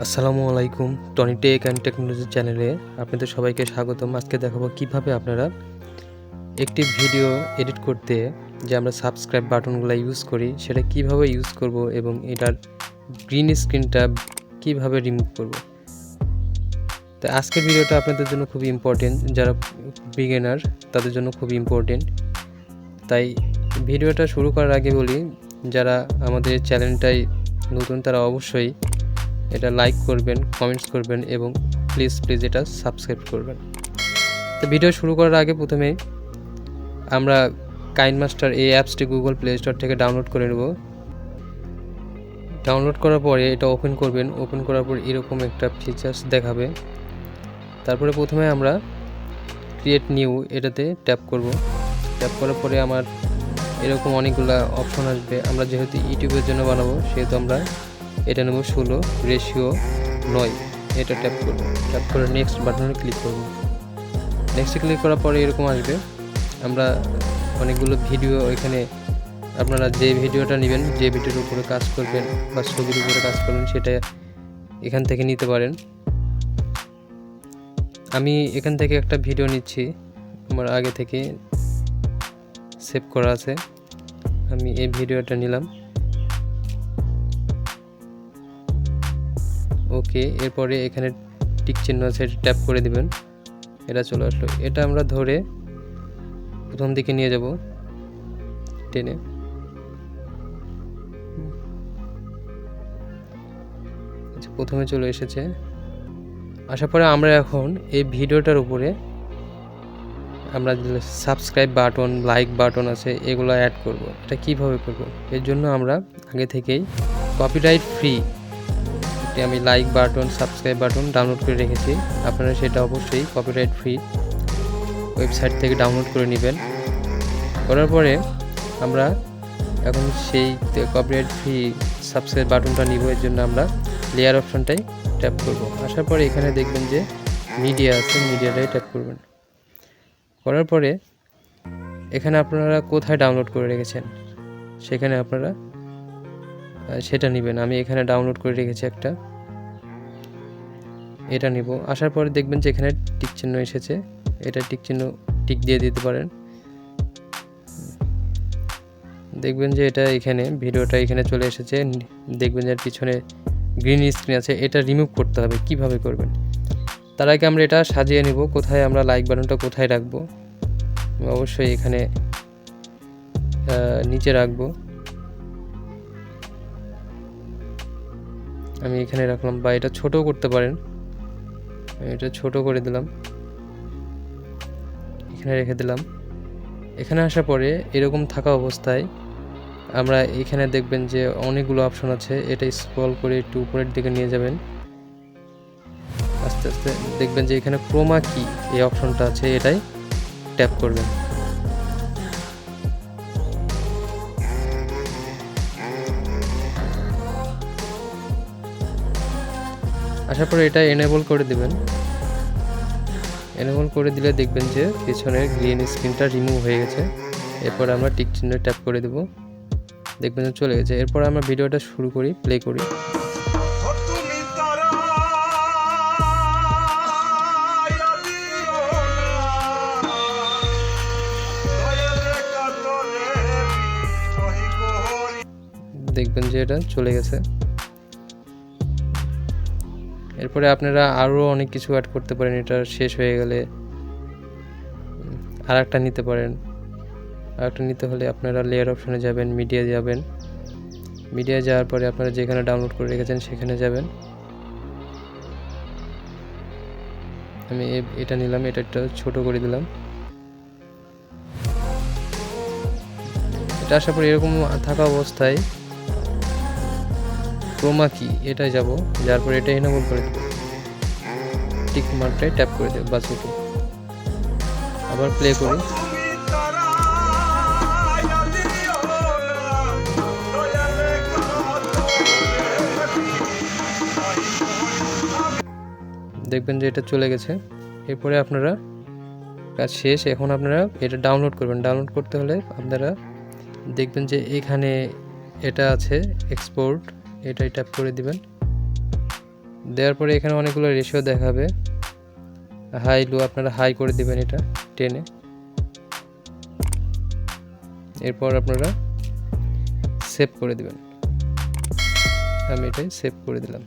আসসালামু আলাইকুম। Tony take and technology চ্যানেলে আপনাদের সবাইকে স্বাগতম। আজকে দেখাবো কিভাবে আপনারা একটি ভিডিও এডিট করতে যে আমরা সাবস্ক্রাইব বাটনগুলো ইউজ করি সেটা কিভাবে ইউজ করব এবং এটার গ্রিন স্ক্রিনটা কিভাবে রিমুভ করব। তো আজকের ভিডিওটা আপনাদের জন্য খুবই ইম্পর্টেন্ট, যারা বিগিনার তাদের জন্য খুবই ইম্পর্টেন্ট। তাই ভিডিওটা শুরু করার আগে বলি, যারা আমাদের চ্যানেলটাই নতুন তারা অবশ্যই এটা লাইক করবেন, কমেন্টস করবেন এবং প্লিজ এটা সাবস্ক্রাইব করবেন। তো ভিডিও শুরু করার আগে প্রথমে আমরা কাইনমাস্টার এই অ্যাপসটি গুগল প্লে স্টোর থেকে ডাউনলোড করে নেব। ডাউনলোড করার পরে এটা ওপেন করবেন। ওপেন করার পর এরকম একটা ফিচার্স দেখাবে। তারপরে প্রথমে আমরা ক্রিয়েট নিউ এটাতে ট্যাপ করব। ট্যাপ করার পরে আমার এরকম অনেকগুলো অপশন আসবে। আমরা যেহেতু ইউটিউবের জন্য বানাবো সেহেতু আমরা এটা নেব 16:9, এটা ট্যাপ করব। ট্যাপ করে নেক্সট বাটনে ক্লিক করব। নেক্সটে ক্লিক করার পরে এরকম আসবে। আমরা অনেকগুলো ভিডিও এখানে, আপনারা যে ভিডিওটা নেবেন, যে ভিডিওর উপরে কাজ করবেন বা ছবির উপরে কাজ করবেন সেটা এখান থেকে নিতে পারেন। আমি এখান থেকে একটা ভিডিও নিচ্ছি, আমার আগে থেকে সেভ করা আছে। আমি এই ভিডিওটা নিলাম। ওকে, এরপরে এখানে টিক চিহ্ন আছে, এটা ট্যাপ করে দিবেন। এটা চলে আসলো। এটা আমরা ধরে প্রথম দিকে নিয়ে যাব টেনে। প্রথমে চলে এসেছে। আসার পরে আমরা এখন এই ভিডিওটার উপরে আমরা সাবস্ক্রাইব বাটন, লাইক বাটন আছে, এগুলো অ্যাড করব। এটা কিভাবে করব? এর জন্য আমরা আগে থেকেই কপিরাইট ফ্রি আমি like button, subscribe button download করে রেখেছি। আপনারা সেটা অবশ্যই কপিরাইট ফ্রি ওয়েবসাইট থেকে ডাউনলোড করে নেবেন। করার পরে আমরা এখন সেই কপিরাইট ফ্রি সাবস্ক্রাইব বাটনটা নিব। এর জন্য আমরা লেয়ার অপশনটাই ট্যাপ করব। আসার পরে এখানে দেখবেন যে মিডিয়া আছে, মিডিয়াটাই ট্যাপ করবেন। করার পরে এখানে আপনারা কোথায় ডাউনলোড করে রেখেছেন সেখানে আপনারা সেটা নেবেন। আমি এখানে ডাউনলোড করে রেখেছি একটা, এটা নিব। আসার পরে দেখবেন যে এখানে টিক চিহ্ন এসেছে, এটা টিক দিয়ে দিতে পারেন। দেখবেন যে এটা এখানে ভিডিওটা এখানে চলে এসেছে। দেখবেন যে পিছনে গ্রিন স্ক্রিন আছে, এটা রিমুভ করতে হবে। কিভাবে করবেন? তার আগে আমরা এটা সাজিয়ে নিব। কোথায় আমরা লাইক বাটনটা কোথায় রাখবো? অবশ্যই এখানে নিচে রাখবো। আমি এখানে রাখলাম, বা এটা ছোটও করতে পারেন। এটা ছোট করে দিলাম, এখানে রেখে দিলাম। এখানে আসার পরে এরকম থাকা অবস্থায় আমরা এখানে দেখবেন যে অনেকগুলো অপশন আছে, এটা স্ক্রল করে একটু উপরের দিকে নিয়ে যাবেন। আস্তে আস্তে দেখবেন যে এখানে ক্রোমা কি এই অপশনটা আছে, এটাই ট্যাপ করবেন। আসার পরে এটা এনেবল করে দিবেন। এনেবল করে দিলে দেখবেন যে পিছনের গ্রিন স্ক্রিনটা রিমুভ হয়ে গেছে। এরপর আমরা টিক চিহ্ন ট্যাপ করে দেব। দেখবেন যে চলে গেছে। এরপর আমরা ভিডিওটা শুরু করি, প্লে করি। দেখবেন যে এটা চলে গেছে। এরপরে আপনারা আরও অনেক কিছু অ্যাড করতে পারেন। এটা শেষ হয়ে গেলে আর একটা নিতে পারেন। আর একটা নিতে হলে আপনারা লেয়ার অপশনে যাবেন, মিডিয়া যাবেন। মিডিয়া যাওয়ার পরে আপনারা যেখানে ডাউনলোড করে রেখেছেন সেখানে যাবেন। আমি এটা নিলাম, এটা একটা ছোট করে দিলাম। এটা আসার পরে এরকম থাকা অবস্থায় ক্রোমা কি এটাই যাব, যার পরে এটা এনেবল করে দেব। টিক মার্কটাই ট্যাপ করে দেব, বাস ওকে। আবার প্লে করি। দেখবেন যে এটা চলে গেছে। এরপরে আপনারা কাজ শেষ। এখন আপনারা এটা ডাউনলোড করবেন। ডাউনলোড করতে হলে আপনারা দেখবেন যে এখানে এটা আছে এক্সপোর্ট, এটাই ট্যাপ করে দিবেন। দেওয়ার পরে এখানে অনেকগুলো রেশিও দেখাবে, হাই লো আপনারা হাই করে দিবেন এটা টেনে। এরপর আপনারা সেভ করে দিবেন। আমি এটাই সেভ করে দিলাম।